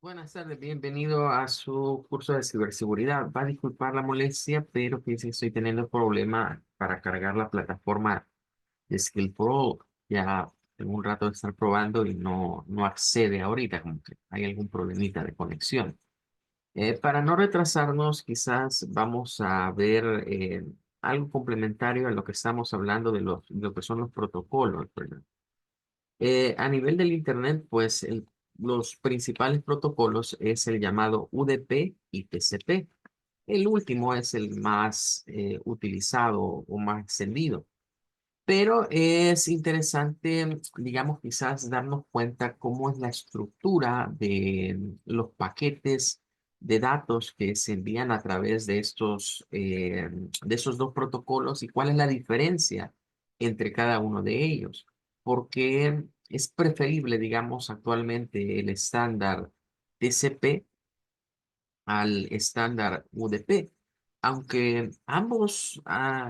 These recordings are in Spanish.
Buenas tardes, bienvenido a su curso de ciberseguridad. Va a disculpar la molestia, pero fíjense que estoy teniendo problema para cargar la plataforma de Skill for All. Ya tengo un rato de estar probando y no accede ahorita, como que hay algún problemita de conexión. Para no retrasarnos, quizás vamos a ver algo complementario a lo que estamos hablando de lo que son los protocolos, ¿verdad? A nivel del Internet, pues los principales protocolos es el llamado UDP y TCP. El último es el más utilizado o más extendido. Pero es interesante, digamos, quizás darnos cuenta cómo es la estructura de los paquetes de datos que se envían a través de esos dos protocolos y cuál es la diferencia entre cada uno de ellos. Porque es preferible, digamos, actualmente el estándar TCP al estándar UDP. Aunque ambos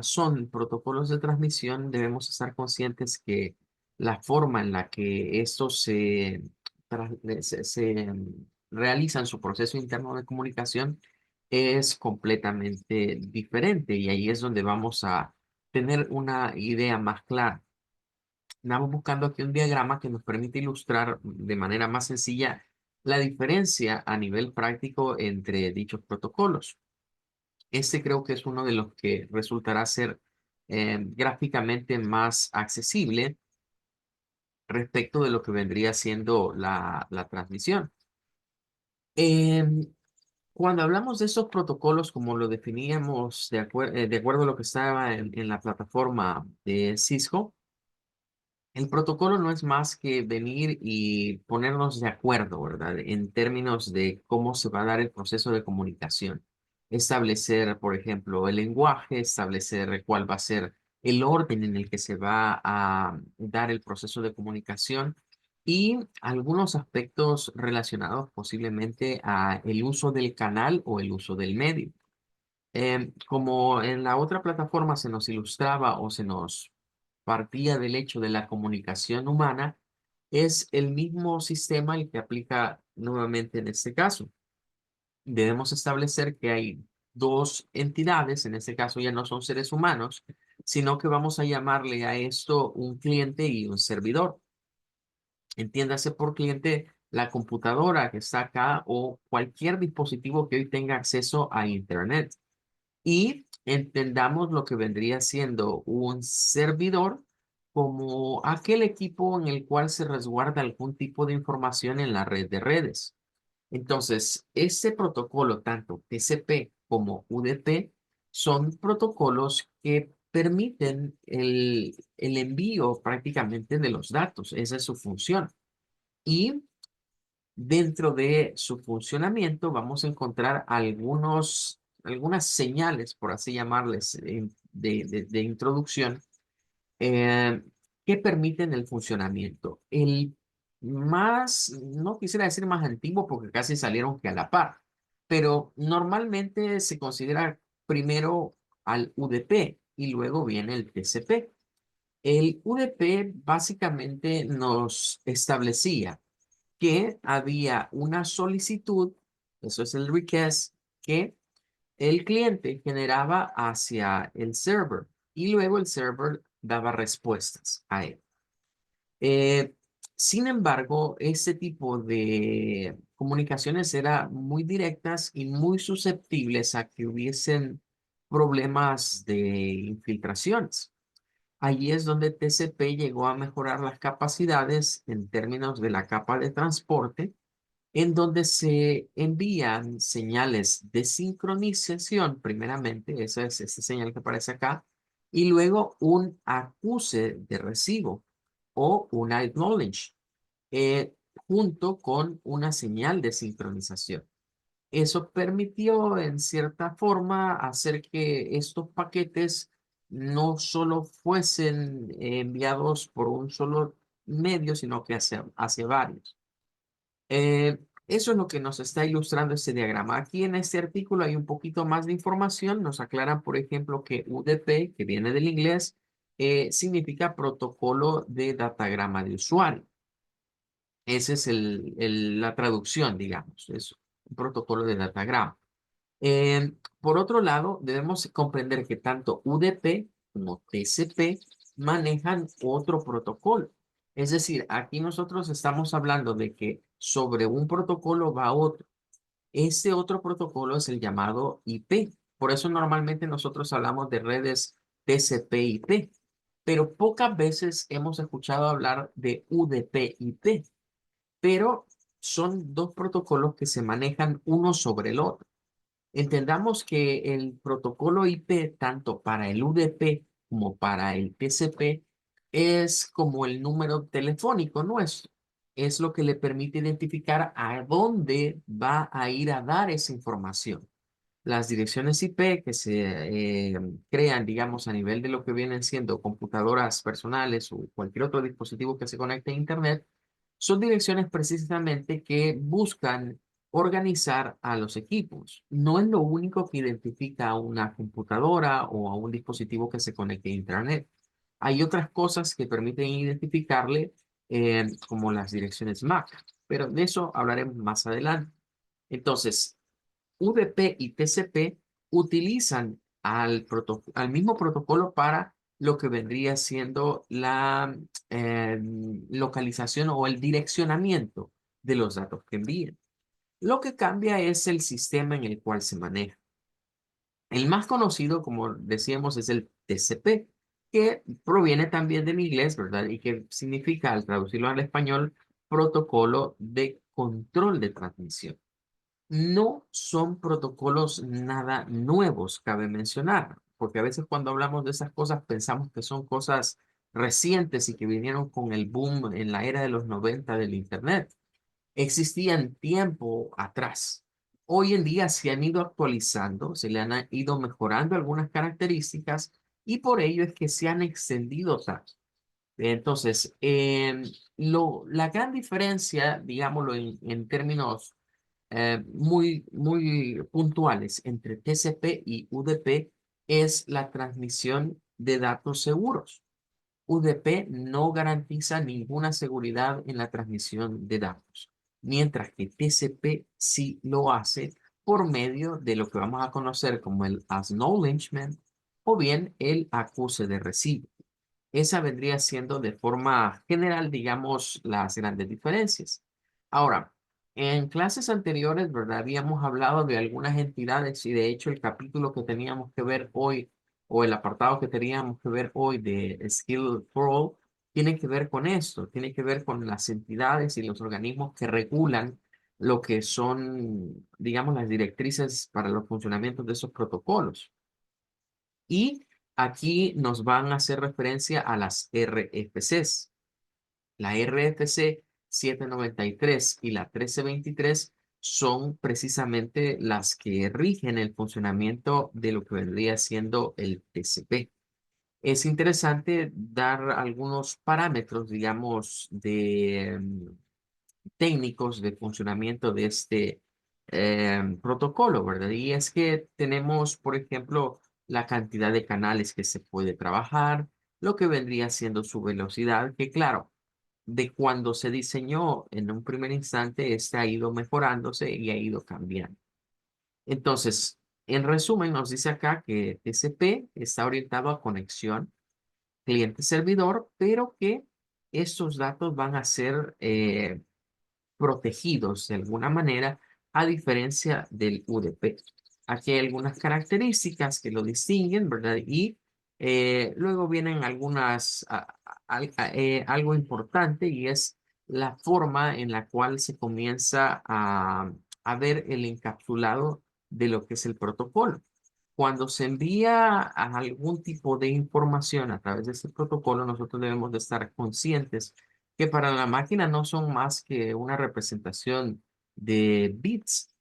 son protocolos de transmisión, debemos estar conscientes que la forma en la que estos realizan su proceso interno de comunicación es completamente diferente y ahí es donde vamos a tener una idea más clara. Andamos buscando aquí un diagrama que nos permite ilustrar de manera más sencilla la diferencia a nivel práctico entre dichos protocolos. Este creo que es uno de los que resultará ser gráficamente más accesible respecto de lo que vendría siendo la transmisión. Em, Cuando hablamos de esos protocolos, como lo definíamos de acuerdo a lo que estaba en la plataforma de Cisco, el protocolo no es más que venir y ponernos de acuerdo, ¿verdad? En términos de cómo se va a dar el proceso de comunicación. Establecer, por ejemplo, el lenguaje, establecer cuál va a ser el orden en el que se va a dar el proceso de comunicación y algunos aspectos relacionados posiblemente a el uso del canal o el uso del medio. Como en la otra plataforma se nos ilustraba o se nos partía del hecho de la comunicación humana, es el mismo sistema el que aplica nuevamente en este caso. Debemos establecer que hay dos entidades, en este caso ya no son seres humanos, sino que vamos a llamarle a esto un cliente y un servidor. Entiéndase por cliente la computadora que está acá o cualquier dispositivo que hoy tenga acceso a Internet y entendamos lo que vendría siendo un servidor como aquel equipo en el cual se resguarda algún tipo de información en la red de redes. Entonces, este protocolo, tanto TCP como UDP, son protocolos que permiten el envío prácticamente de los datos. Esa es su función. Y dentro de su funcionamiento vamos a encontrar algunas señales, por así llamarles, de introducción eh, que permiten el funcionamiento. El más, no quisiera decir más antiguo porque casi salieron que a la par, pero normalmente se considera primero al UDP y luego viene el TCP. El UDP básicamente nos establecía que había una solicitud, eso es el request, que el cliente generaba hacia el server y luego el server daba respuestas a él. Eh, Sin embargo, este tipo de comunicaciones eran muy directas y muy susceptibles a que hubiesen problemas de infiltraciones. Allí es donde TCP llegó a mejorar las capacidades en términos de la capa de transporte en donde se envían señales de sincronización, primeramente, esa es esta señal que aparece acá, y luego un acuse de recibo o un acknowledge, eh, junto con una señal de sincronización. Eso permitió, en cierta forma, hacer que estos paquetes no solo fuesen enviados por un solo medio, sino que hacia varios. Eso es lo que nos está ilustrando este diagrama. Aquí en este artículo hay un poquito más de información. Nos aclaran, por ejemplo, que UDP, que viene del inglés, significa protocolo de datagrama de usuario. Esa es la traducción, digamos, es un protocolo de datagrama. Por otro lado, debemos comprender que tanto UDP como TCP manejan otro protocolo. Es decir, aquí nosotros estamos hablando de que sobre un protocolo va otro. Este otro protocolo es el llamado IP. Por eso normalmente nosotros hablamos de redes TCP/IP, pero pocas veces hemos escuchado hablar de UDP/IP, pero son dos protocolos que se manejan uno sobre el otro. Entendamos que el protocolo IP, tanto para el UDP como para el TCP, es como el número telefónico nuestro. Es lo que le permite identificar a dónde va a ir a dar esa información. Las direcciones IP que se crean, digamos, a nivel de lo que vienen siendo computadoras personales o cualquier otro dispositivo que se conecte a Internet, son direcciones precisamente que buscan organizar a los equipos. No es lo único que identifica a una computadora o a un dispositivo que se conecte a Internet. Hay otras cosas que permiten identificarle, como las direcciones MAC, pero de eso hablaremos más adelante. Entonces, UDP y TCP utilizan al mismo protocolo para lo que vendría siendo la localización o el direccionamiento de los datos que envían. Lo que cambia es el sistema en el cual se maneja. El más conocido, como decíamos, es el TCP, que proviene también del inglés, ¿verdad? Y que significa, al traducirlo al español, protocolo de control de transmisión. No son protocolos nada nuevos, cabe mencionar, porque a veces cuando hablamos de esas cosas pensamos que son cosas recientes y que vinieron con el boom en la era de los 90 del Internet. Existían tiempo atrás. Hoy en día se han ido actualizando, se le han ido mejorando algunas características y por ello es que se han extendido tanto. Entonces, la gran diferencia, digámoslo en términos muy puntuales entre TCP y UDP es la transmisión de datos seguros. UDP no garantiza ninguna seguridad en la transmisión de datos, mientras que TCP sí lo hace por medio de lo que vamos a conocer como el acknowledgement o bien el acuse de recibo. Esa vendría siendo de forma general, digamos, las grandes diferencias. Ahora, en clases anteriores, ¿verdad? Habíamos hablado de algunas entidades y de hecho el capítulo que teníamos que ver hoy o el apartado que teníamos que ver hoy de Skill for All tiene que ver con esto, tiene que ver con las entidades y los organismos que regulan lo que son, digamos, las directrices para los funcionamientos de esos protocolos. Y aquí nos van a hacer referencia a las RFCs. La RFC 793 y la 1323 son precisamente las que rigen el funcionamiento de lo que vendría siendo el TCP. Es interesante dar algunos parámetros, digamos, de técnicos de funcionamiento de este protocolo, ¿verdad? Y es que tenemos, por ejemplo, la cantidad de canales que se puede trabajar, lo que vendría siendo su velocidad, que claro, de cuando se diseñó en un primer instante, este ha ido mejorándose y ha ido cambiando. Entonces, en resumen, nos dice acá que TCP está orientado a conexión cliente-servidor, pero que estos datos van a ser protegidos de alguna manera, a diferencia del UDP. Aquí hay algunas características que lo distinguen, ¿verdad? Y luego vienen algo importante y es la forma en la cual se comienza a ver el encapsulado de lo que es el protocolo. Cuando se envía a algún tipo de información a través de este protocolo, nosotros debemos de estar conscientes que para la máquina no son más que una representación de bits,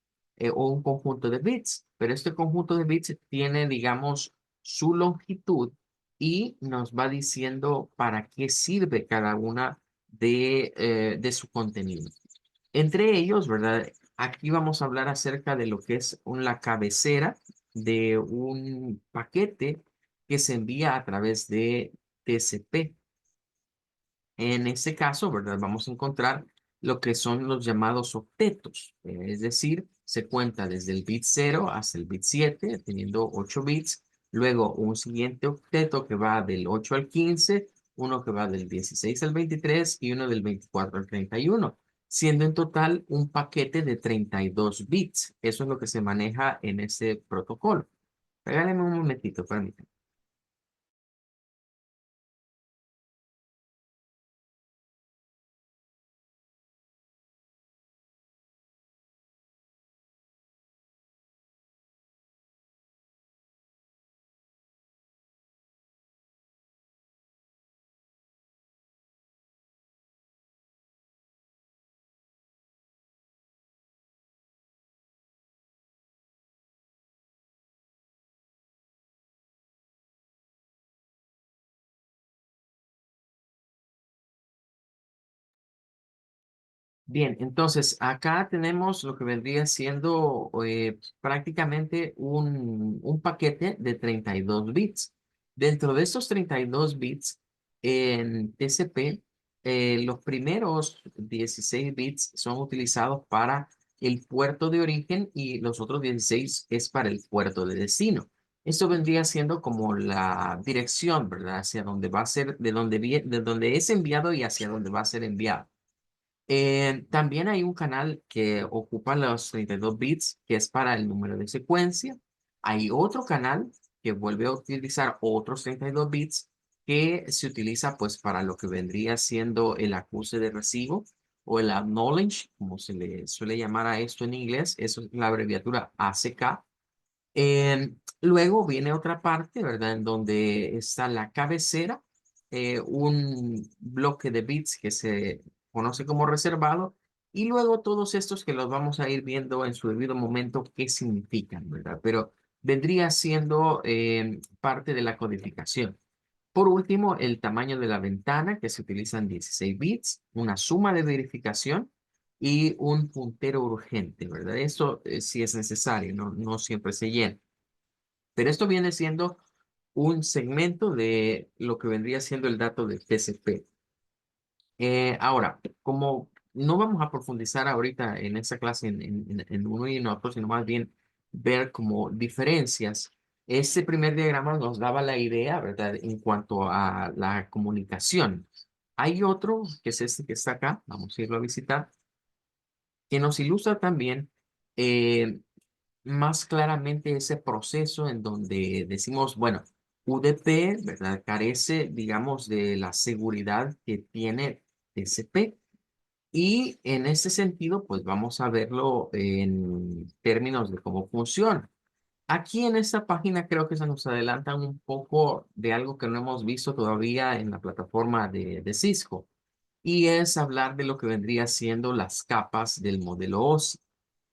o un conjunto de bits, pero este conjunto de bits tiene, digamos, su longitud y nos va diciendo para qué sirve cada una de su contenido. Entre ellos, ¿verdad? Aquí vamos a hablar acerca de lo que es la cabecera de un paquete que se envía a través de TCP. En este caso, ¿verdad? Vamos a encontrar lo que son los llamados octetos. Es decir, se cuenta desde el bit 0 hasta el bit 7, teniendo 8 bits. Luego un siguiente octeto que va del 8 al 15, uno que va del 16 al 23 y uno del 24 al 31, siendo en total un paquete de 32 bits. Eso es lo que se maneja en ese protocolo. Regáleme un momentito, permítame. Bien, entonces acá tenemos lo que vendría siendo prácticamente un paquete de 32 bits. Dentro de estos 32 bits en TCP, los primeros 16 bits son utilizados para el puerto de origen y los otros 16 es para el puerto de destino. Esto vendría siendo como la dirección, ¿verdad? Hacia dónde va a ser, de donde es enviado y hacia dónde va a ser enviado. También hay un canal que ocupa los 32 bits, que es para el número de secuencia. Hay otro canal que vuelve a utilizar otros 32 bits, que se utiliza pues para lo que vendría siendo el acuse de recibo o el acknowledge, como se le suele llamar a esto en inglés. Eso es la abreviatura ACK. Luego viene otra parte, ¿verdad? En donde está la cabecera, un bloque de bits que se conoce como reservado, y luego todos estos que los vamos a ir viendo en su debido momento qué significan, ¿verdad? Pero vendría siendo parte de la codificación. Por último, el tamaño de la ventana, que se utilizan 16 bits, una suma de verificación y un puntero urgente, ¿verdad? Eso sí es necesario, no siempre se llena. Pero esto viene siendo un segmento de lo que vendría siendo el dato de TCP. Ahora, como no vamos a profundizar ahorita en esta clase en uno y en otro, sino más bien ver como diferencias, ese primer diagrama nos daba la idea, ¿verdad?, en cuanto a la comunicación. Hay otro, que es este que está acá, vamos a irlo a visitar, que nos ilustra también eh, más claramente ese proceso en donde decimos, bueno, UDP, ¿verdad? Carece, digamos, de la seguridad que tiene TCP. Y en ese sentido, pues vamos a verlo en términos de cómo funciona. Aquí en esta página creo que se nos adelanta un poco de algo que no hemos visto todavía en la plataforma de Cisco, y es hablar de lo que vendría siendo las capas del modelo OSI.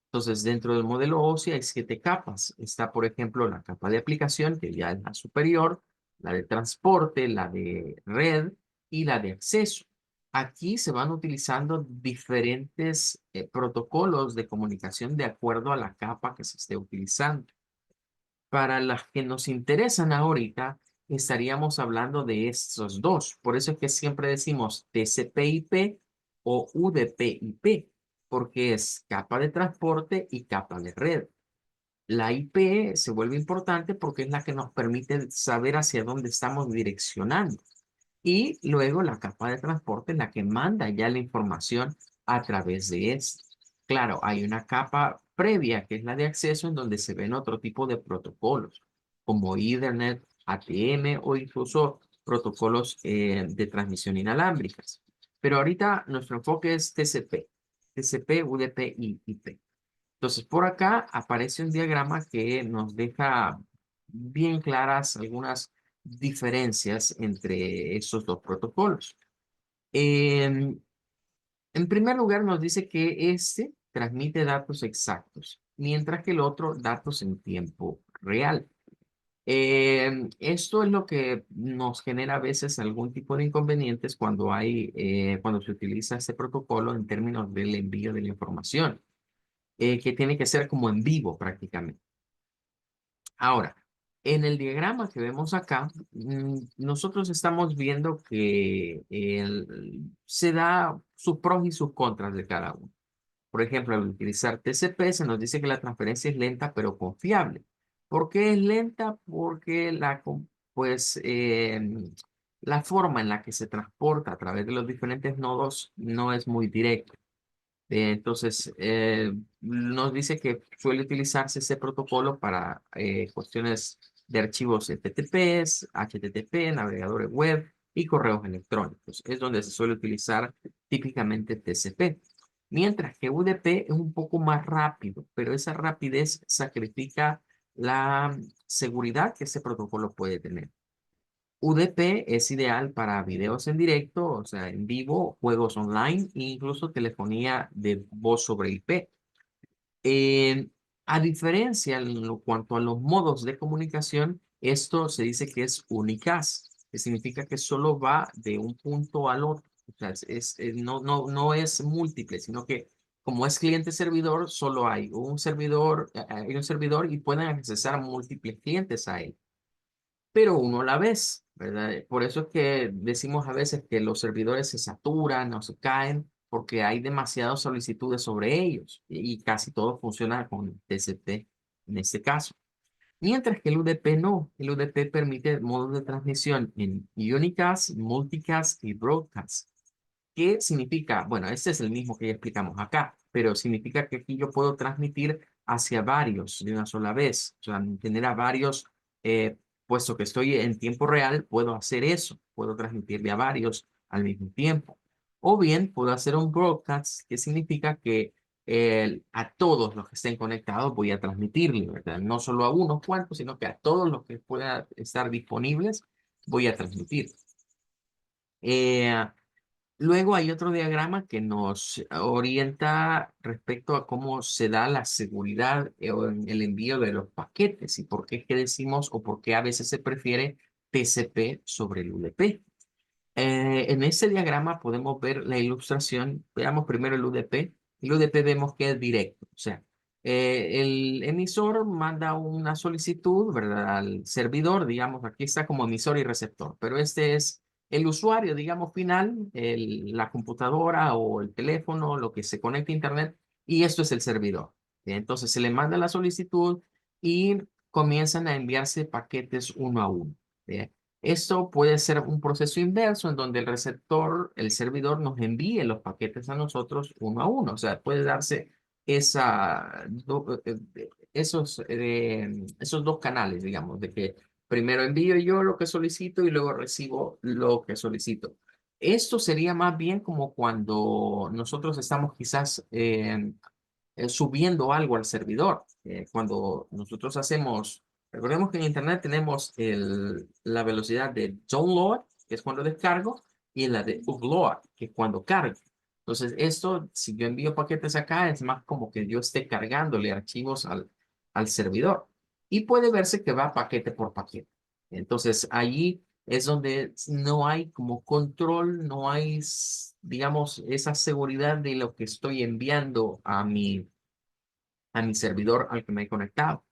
Entonces, dentro del modelo OSI hay 7 capas. Está, por ejemplo, la capa de aplicación, que ya es la superior, la de transporte, la de red y la de acceso. Aquí se van utilizando diferentes protocolos de comunicación de acuerdo a la capa que se esté utilizando. Para las que nos interesan ahorita, estaríamos hablando de estos dos. Por eso es que siempre decimos TCP/IP o UDP/IP, porque es capa de transporte y capa de red. La IP se vuelve importante porque es la que nos permite saber hacia dónde estamos direccionando. Y luego la capa de transporte es la que manda ya la información a través de esto. Claro, hay una capa previa que es la de acceso en donde se ven otro tipo de protocolos, como Ethernet, ATM o incluso protocolos de transmisión inalámbricas. Pero ahorita nuestro enfoque es TCP, TCP, UDP y IP. Entonces, por acá aparece un diagrama que nos deja bien claras algunas diferencias entre esos dos protocolos. En, en primer lugar, nos dice que este transmite datos exactos, mientras que el otro datos en tiempo real. Esto es lo que nos genera a veces algún tipo de inconvenientes cuando se utiliza este protocolo en términos del envío de la información, que tiene que ser como en vivo prácticamente. Ahora, En el diagrama que vemos acá, nosotros estamos viendo que se da sus pros y sus contras de cada uno. Por ejemplo, al utilizar TCP se nos dice que la transferencia es lenta pero confiable. ¿Por qué es lenta? Porque pues, la forma en la que se transporta a través de los diferentes nodos no es muy directa. Entonces, nos dice que suele utilizarse ese protocolo para cuestiones de archivos FTPs, HTTP, navegadores web y correos electrónicos. Es donde se suele utilizar típicamente TCP. Mientras que UDP es un poco más rápido, pero esa rapidez sacrifica la seguridad que ese protocolo puede tener. UDP es ideal para videos en directo, o sea, en vivo, juegos online e incluso telefonía de voz sobre IP. Eh, a diferencia en cuanto a los modos de comunicación, esto se dice que es unicast, que significa que solo va de un punto al otro. O sea, no es múltiple, sino que como es cliente-servidor, solo hay un servidor y pueden accesar múltiples clientes a él, pero uno a la vez, ¿verdad? Por eso es que decimos a veces que los servidores se saturan o se caen porque hay demasiadas solicitudes sobre ellos y casi todo funciona con TCP en este caso. Mientras que el UDP no, el UDP permite modos de transmisión en unicast, multicast y broadcast. ¿Qué significa? Bueno, este es el mismo que ya explicamos acá, pero significa que aquí yo puedo transmitir hacia varios de una sola vez, o sea, tener a varios, puesto que estoy en tiempo real, puedo hacer eso, puedo transmitirle a varios al mismo tiempo. O bien puedo hacer un broadcast, que significa que a todos los que estén conectados voy a transmitirle, ¿verdad? No solo a unos cuantos, sino que a todos los que puedan estar disponibles voy a transmitir. Eh, Luego hay otro diagrama que nos orienta respecto a cómo se da la seguridad o en el envío de los paquetes y por qué es que decimos o por qué a veces se prefiere TCP sobre el UDP. En ese diagrama podemos ver la ilustración. Veamos primero el UDP. El UDP vemos que es directo, o sea, el emisor manda una solicitud, ¿verdad? Al servidor, digamos, aquí está como emisor y receptor, pero este es el usuario, digamos, final, la computadora o el teléfono, lo que se conecta a Internet, y esto es el servidor. Entonces se le manda la solicitud y comienzan a enviarse paquetes uno a uno. ¿Bien? Esto puede ser un proceso inverso en donde el receptor, el servidor, nos envíe los paquetes a nosotros uno a uno. O sea, puede darse esos dos canales, digamos, de que primero envío yo lo que solicito y luego recibo lo que solicito. Esto sería más bien como cuando nosotros estamos quizás subiendo algo al servidor. Cuando nosotros recordemos que en Internet tenemos la velocidad de download, que es cuando descargo, y la de upload, que es cuando cargo. Entonces, esto, si yo envío paquetes acá, es más como que yo esté cargándole archivos al servidor. Y puede verse que va paquete por paquete. Entonces, allí es donde no hay como control, no hay, digamos, esa seguridad de lo que estoy enviando a mi servidor al que me he conectado.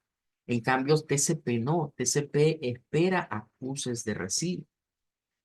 En cambio, TCP no, TCP espera acuses de recibo.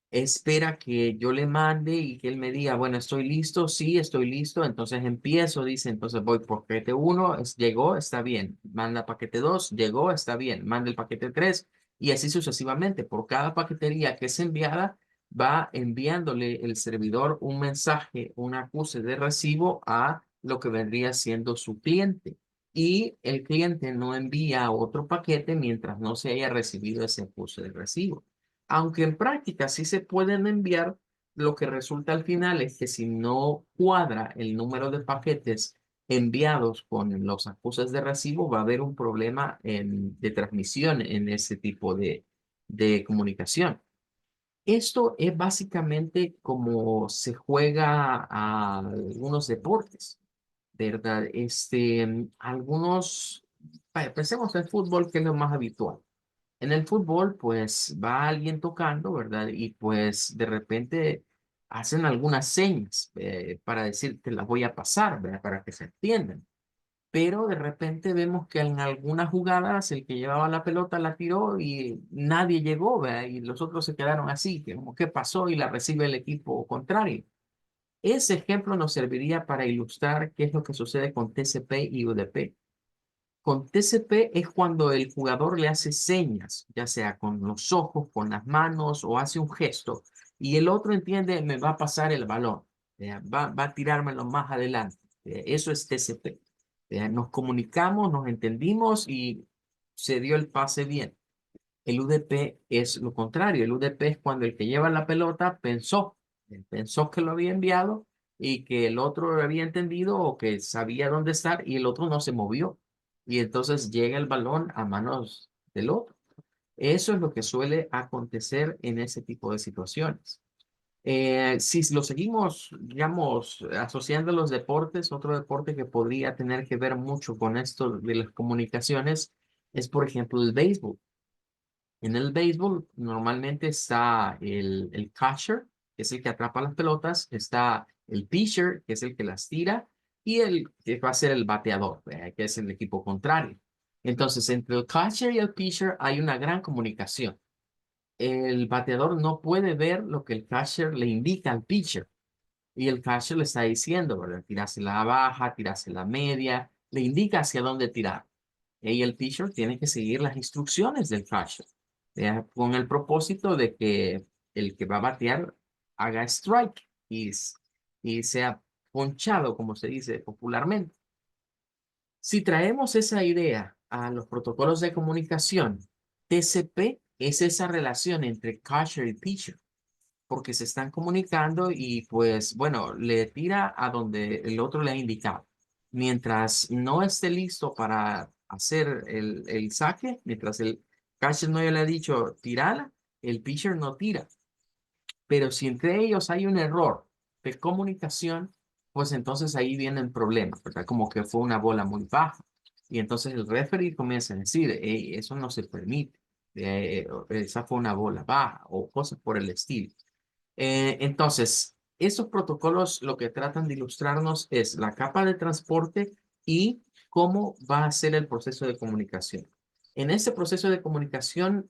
Espera que yo le mande y que él me diga, bueno, estoy listo, sí, estoy listo, entonces empiezo, dice, entonces voy por paquete uno, llegó, está bien, manda paquete 2, llegó, está bien, manda el paquete 3 y así sucesivamente. Por cada paquetería que es enviada, va enviándole el servidor un mensaje, un acuse de recibo a lo que vendría siendo su cliente. Y el cliente no envía otro paquete mientras no se haya recibido ese acuse de recibo. Aunque en práctica sí se pueden enviar, lo que resulta al final es que si no cuadra el número de paquetes enviados con los acuses de recibo, va a haber un problema de transmisión en ese tipo de comunicación. Esto es básicamente como se juega a algunos deportes, ¿verdad? Pensemos en fútbol, que es lo más habitual. En el fútbol, pues va alguien tocando, ¿verdad? Y pues de repente hacen algunas señas para decir, te las voy a pasar, ¿verdad? Para que se entiendan. pero de repente vemos que en algunas jugadas el que llevaba la pelota la tiró y nadie llegó, ¿verdad? Y los otros se quedaron así, que como qué pasó y la recibe el equipo contrario. Ese ejemplo nos serviría para ilustrar qué es lo que sucede con TCP y UDP. Con TCP es cuando el jugador le hace señas, ya sea con los ojos, con las manos o hace un gesto, y el otro entiende, me va a pasar el balón, va a tirármelo más adelante. Eso es TCP. Nos comunicamos, nos entendimos y se dio el pase bien. El UDP es lo contrario. El UDP es cuando el que lleva la pelota pensó que lo había enviado y que el otro lo había entendido o que sabía dónde estar y el otro no se movió. Y entonces llega el balón a manos del otro. Eso es lo que suele acontecer en ese tipo de situaciones. Si lo seguimos, digamos, asociando a los deportes, otro deporte que podría tener que ver mucho con esto de las comunicaciones es, por ejemplo, el béisbol. En el béisbol normalmente está el catcher, que es el que atrapa las pelotas, está el pitcher, que es el que las tira, y el que va a ser el bateador, que es el equipo contrario. Entonces, entre el catcher y el pitcher hay una gran comunicación. El bateador no puede ver lo que el catcher le indica al pitcher, y el catcher le está diciendo, ¿verdad? Tirarse la baja, tirarse la media, le indica hacia dónde tirar. Y el pitcher tiene que seguir las instrucciones del catcher, con el propósito de que el que va a batear haga strike y sea ponchado, como se dice popularmente. Si traemos esa idea a los protocolos de comunicación, TCP es esa relación entre catcher y pitcher porque se están comunicando y pues bueno, le tira a donde el otro le ha indicado. Mientras no esté listo para hacer el saque, mientras el catcher no le ha dicho tirala, el pitcher no tira. Pero si entre ellos hay un error de comunicación, pues entonces ahí vienen problemas, ¿verdad? Como que fue una bola muy baja. Y entonces el referee comienza a decir, "Ey, eso no se permite, esa fue una bola baja o cosas por el estilo. Entonces, estos protocolos lo que tratan de ilustrarnos es la capa de transporte y cómo va a ser el proceso de comunicación. En ese proceso de comunicación,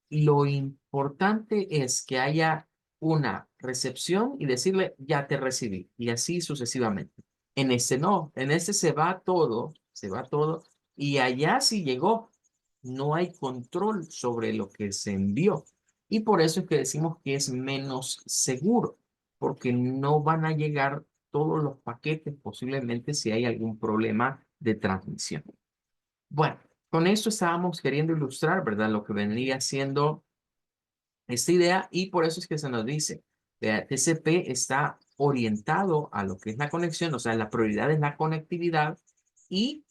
lo importante es que haya una recepción y decirle, ya te recibí, y así sucesivamente. En ese no, en ese se va todo, y allá sí llegó, no hay control sobre lo que se envió. Y por eso es que decimos que es menos seguro, porque no van a llegar todos los paquetes posiblemente si hay algún problema de transmisión. Bueno, con esto estábamos queriendo ilustrar, ¿verdad? Lo que vendría siendo esta idea y por eso es que se nos dice, vea, TCP está orientado a lo que es la conexión, o sea, la prioridad es la conectividad y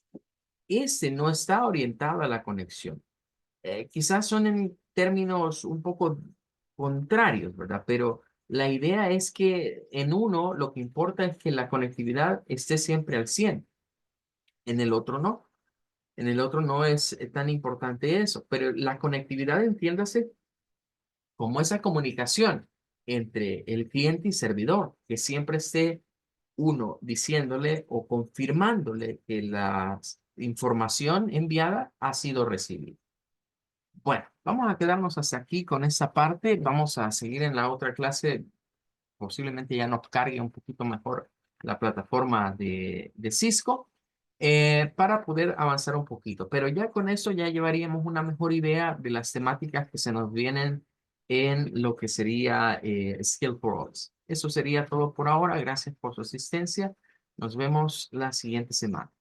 este no está orientado a la conexión. Quizás son en términos un poco contrarios, ¿verdad? Pero la idea es que en uno lo que importa es que la conectividad esté siempre al 100, en el otro no. En el otro no es tan importante eso, pero la conectividad, entiéndase, como esa comunicación entre el cliente y servidor, que siempre esté uno diciéndole o confirmándole que la información enviada ha sido recibida. Bueno, vamos a quedarnos hasta aquí con esa parte. Vamos a seguir en la otra clase. Posiblemente ya nos cargue un poquito mejor la plataforma de Cisco para poder avanzar un poquito. Pero ya con eso ya llevaríamos una mejor idea de las temáticas que se nos vienen en lo que sería Skill for All. Eso sería todo por ahora. Gracias por su asistencia. Nos vemos la siguiente semana.